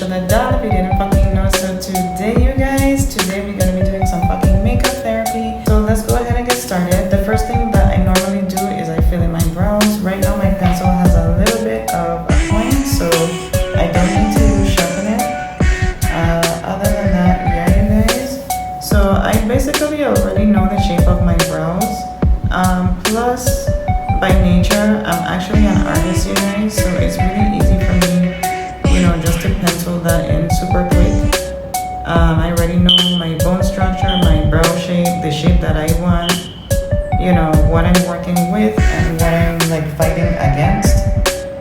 Portia the doll, if you didn't fucking know. So today, you guys, we're gonna be doing some fucking makeup therapy. So let's go ahead and get started. The first thing that I normally do is I fill in my brows. Right now my pencil has a little bit of a point, so I don't need to sharpen it. Other than that, yeah, you guys. So I basically already know the shape of my brows. Plus, by nature, I'm actually an artist, you guys, so it's really easy for me, just to pencil that in super quick. I already know my bone structure, my brow shape, the shape that I want, what I'm working with and what I'm fighting against.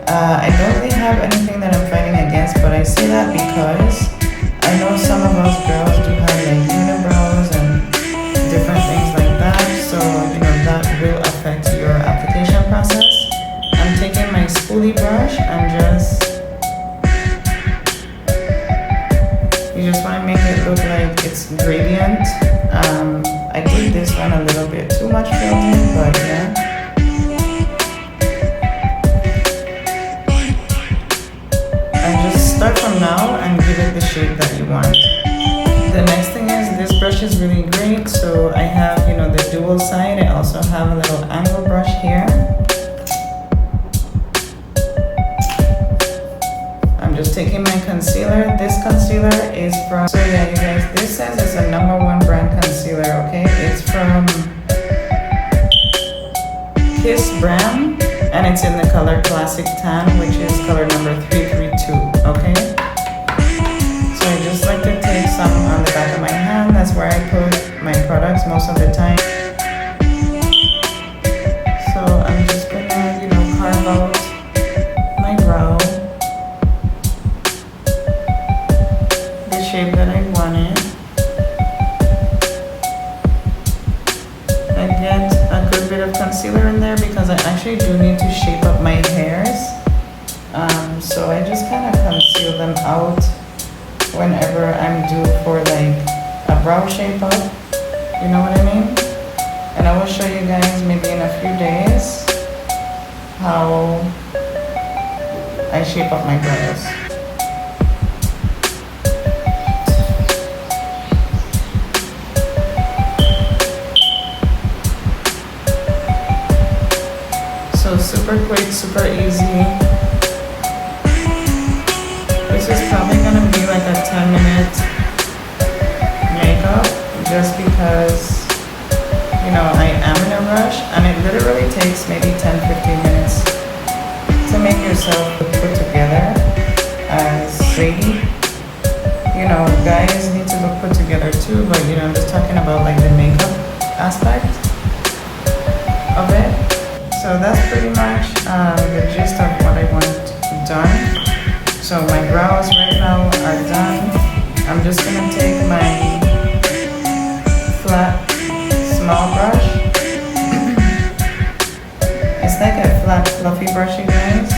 I don't really have anything that I'm fighting against, but I say that because I know some of us girls do have unibrows and different things like that, so that will affect your application process. I'm taking my spoolie brush and you just want to make it look like it's gradient. I did this one a little bit too much filling, but yeah. And just start from now and give it the shape that you want. The next thing is this brush is really great. So I have, the dual side. I also have a little angle brush here. I'm just taking my concealer. This concealer is from, so yeah, you guys, this says it's a #1 brand concealer, okay? It's from Kiss brand, and it's in the color Classic Tan, which is color number 332, okay? So I just like to take some on the back of my hand. That's where I put my products most of the time. So I'm just gonna, carve out my brow the shape that I wanted. I get a good bit of concealer in there because I actually do need to shape up my hairs. So I just kind of conceal them out whenever I'm due for a brow shape up, you know what I mean? And I will show you guys maybe in a few days how I shape up my brows. So super quick, super easy. This is probably gonna be like a 10-minute makeup just because, I am in a rush and it literally takes maybe 10-15 minutes to make yourself put together as lady. Guys need to look put together too, but I'm just talking about the makeup aspect of it. So that's pretty much the gist of what I want done. So my brows right now are done. I'm just gonna take my flat small brush. It's like a flat fluffy brush, you guys.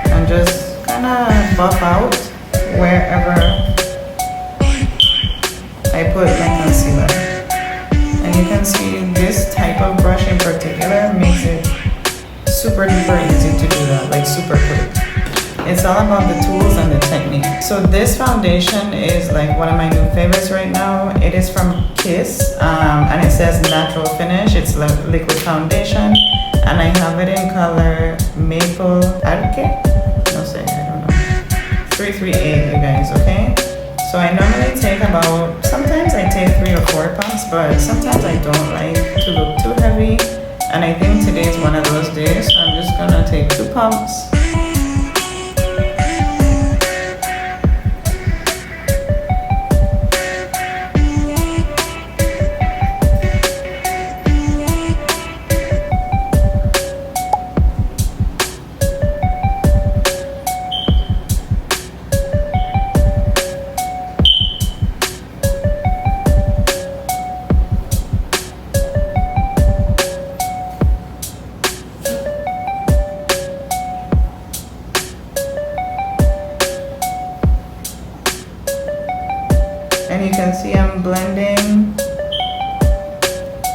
And just kinda buff out wherever I put my concealer. And you can see this type of brush in particular makes it super duper easy to do that, super quick. It's all about the tools and the technique. So this foundation is one of my new favorites right now. It is from Kiss, and it says natural finish. It's liquid foundation, and I have it in color Maple Arque. No say, I don't know. 338, you guys, okay? So I normally take sometimes I take 3 or 4 pumps, but sometimes I don't like to look too heavy. And I think today's one of those days, so I'm just gonna take 2 pumps. And you can see I'm blending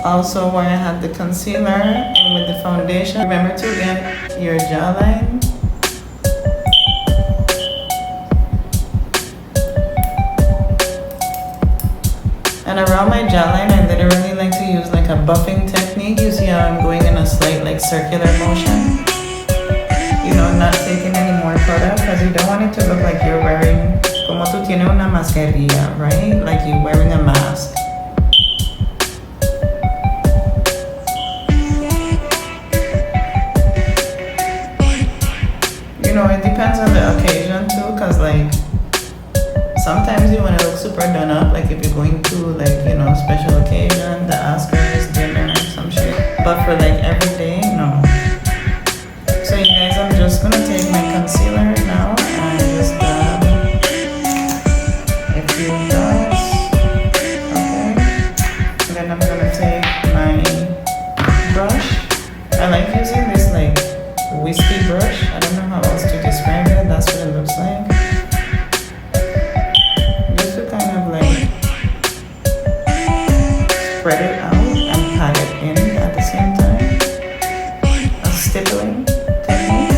also where I had the concealer and with the foundation. Remember to again your jawline. And around my jawline, I literally like to use like a buffing technique. You see how I'm going in a slight like circular motion? You know, not taking any more product because you don't want it to look like you're wearing, como tú tienes una mascarilla, right? Like you're wearing a mask. You know, it depends on the occasion too, because like sometimes you want to look super done up, like if you're going to like, you know, special occasion, the Oscars, dinner, some shit. But for like every day, no. So you guys, I'm just gonna take my concealer now and just dab a few dots. Okay. And then I'm gonna take my brush. I like using this like wispy brush. I don't know how else to describe it. That's what it looks like. Just to kind of like spread it out and pat it in at the same time. A stippling technique.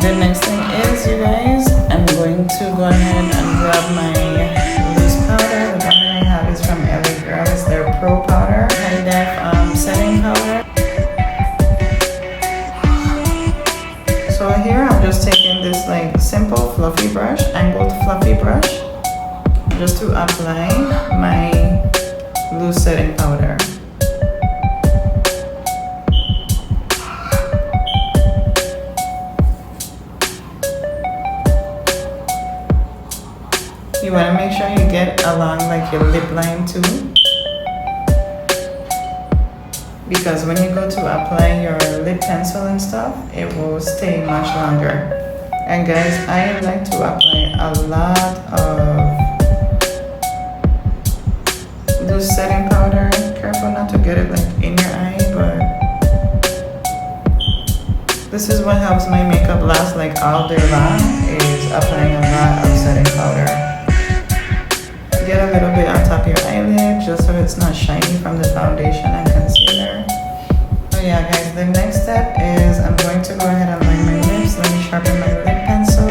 The next thing is, you guys, I'm going to go ahead and grab my loose powder. The one that I have is from LA Girl. It's their Pro Powder High Def setting powder. So here I'm just taking this like simple fluffy brush, angled fluffy brush, just to apply my loose setting powder. You want to make sure you get along like your lip line too, because when you go to apply your lip pencil and stuff, it will stay much longer. And guys, I like to apply a lot of loose setting powder. Careful not to get it like in your eye, but this is what helps my makeup last like all day long, is applying a lot of setting powder. Get a little bit on top of your eyelid just so it's not shiny from the foundation and concealer. So yeah guys, the next step is I'm going to go ahead and line my lips. Let me sharpen my lip pencil.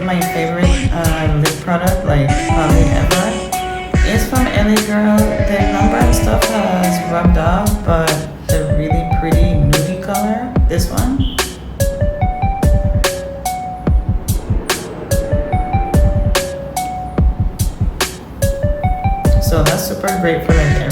My favorite lip product, like probably ever. It's from LA Girl. The number and stuff has rubbed off, but the really pretty nudie color, this one. So that's super great for like every